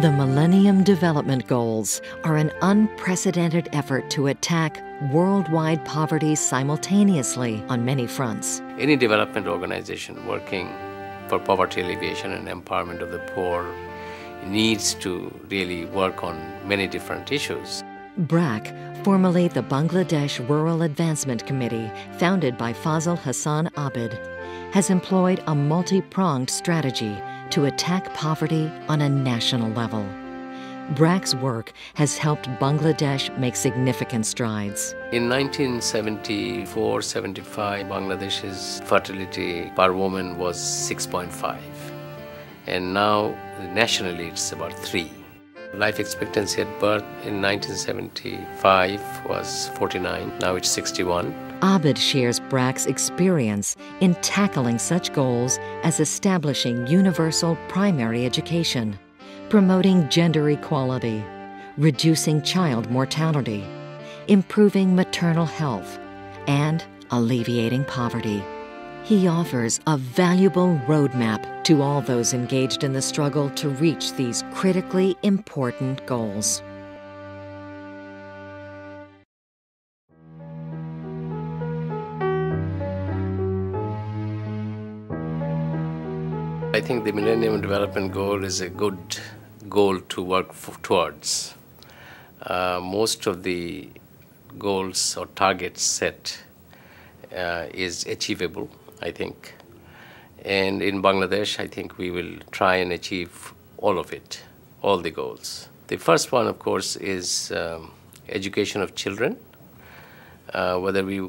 The Millennium Development Goals are an unprecedented effort to attack worldwide poverty simultaneously on many fronts. Any development organization working for poverty alleviation and empowerment of the poor needs to really work on many different issues. BRAC, formerly the Bangladesh Rural Advancement Committee, founded by Fazle Abed, has employed a multi-pronged strategy to attack poverty on a national level. BRAC's work has helped Bangladesh make significant strides. In 1974-75, Bangladesh's fertility per woman was 6.5, and now nationally it's about 3. Life expectancy at birth in 1975 was 49, now it's 61. Abed shares BRAC's experience in tackling such goals as establishing universal primary education, promoting gender equality, reducing child mortality, improving maternal health, and alleviating poverty. He offers a valuable roadmap to all those engaged in the struggle to reach these critically important goals. I think the Millennium Development Goal is a good goal to work towards. Most of the goals or targets set is achievable, I think. And in Bangladesh, I think we will try and achieve all of it, all the goals. The first one, of course, is education of children, whether we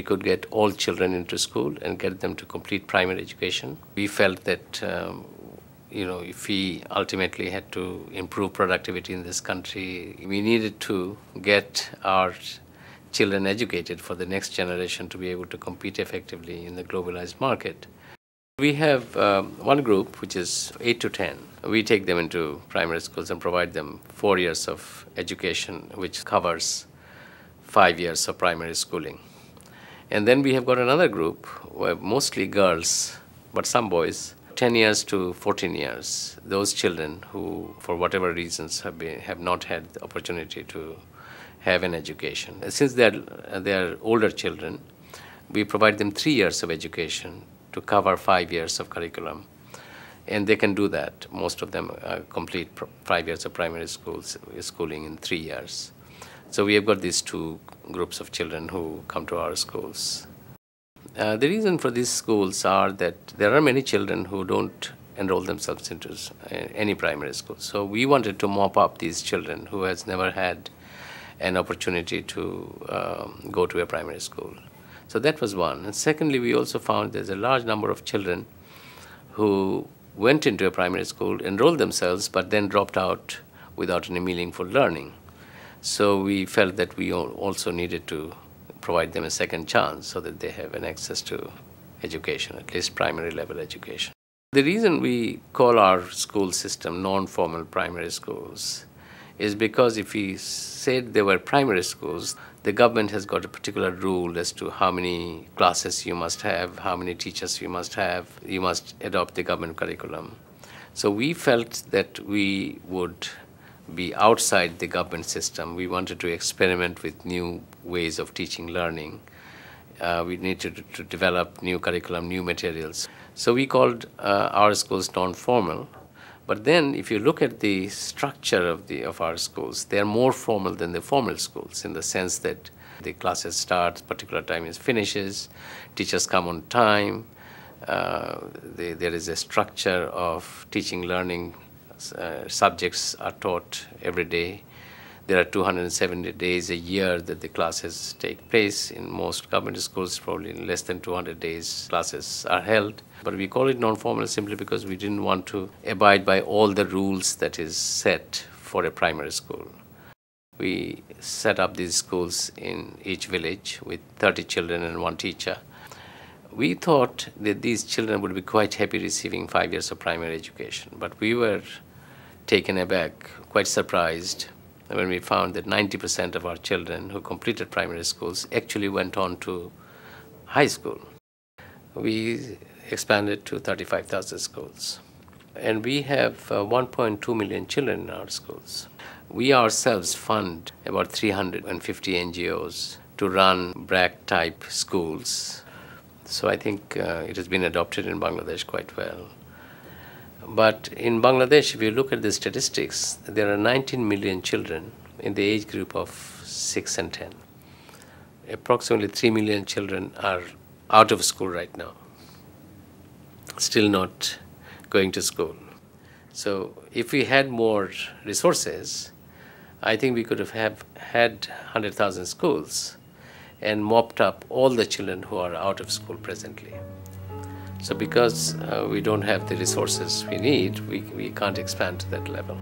could get all children into school and get them to complete primary education. We felt that if we ultimately had to improve productivity in this country, we needed to get our children educated for the next generation to be able to compete effectively in the globalized market. We have one group which is 8 to 10. We take them into primary schools and provide them 4 years of education, which covers 5 years of primary schooling. And then we have got another group, where mostly girls, but some boys, 10 years to 14 years. Those children who, for whatever reasons, have not had the opportunity to have an education. Since they are older children, we provide them 3 years of education to cover 5 years of curriculum. And they can do that. Most of them complete 5 years of primary schooling in 3 years. So we have got these two groups of children who come to our schools. The reason for these schools are that there are many children who don't enroll themselves into any primary school. So we wanted to mop up these children who has never had an opportunity to go to a primary school. So that was one. And secondly, we also found there's a large number of children who went into a primary school, enrolled themselves, but then dropped out without any meaningful learning. So we felt that we also needed to provide them a second chance so that they have an access to education, at least primary level education. The reason we call our school system non-formal primary schools is because if we said they were primary schools, the government has got a particular rule as to how many classes you must have, how many teachers you must have, you must adopt the government curriculum. So we felt that we would be outside the government system. We wanted to experiment with new ways of teaching, learning. We needed to develop new curriculum, new materials. So we called our schools non-formal. But then if you look at the structure of our schools, they are more formal than the formal schools in the sense that the classes start, particular time is finishes, teachers come on time, there is a structure of teaching, learning. Subjects are taught every day. There are 270 days a year that the classes take place. In most government schools, probably in less than 200 days, classes are held. But we call it non-formal simply because we didn't want to abide by all the rules that is set for a primary school. We set up these schools in each village with 30 children and 1 teacher. We thought that these children would be quite happy receiving 5 years of primary education, but we were taken aback, quite surprised, when we found that 90% of our children who completed primary schools actually went on to high school. We expanded to 35,000 schools. And we have 1.2 million children in our schools. We ourselves fund about 350 NGOs to run BRAC-type schools. So I think it has been adopted in Bangladesh quite well. But in Bangladesh, if you look at the statistics, there are 19 million children in the age group of 6 and 10. Approximately 3 million children are out of school right now, still not going to school. So if we had more resources, I think we could have had 100,000 schools and mopped up all the children who are out of school presently. So because we don't have the resources we need, we can't expand to that level.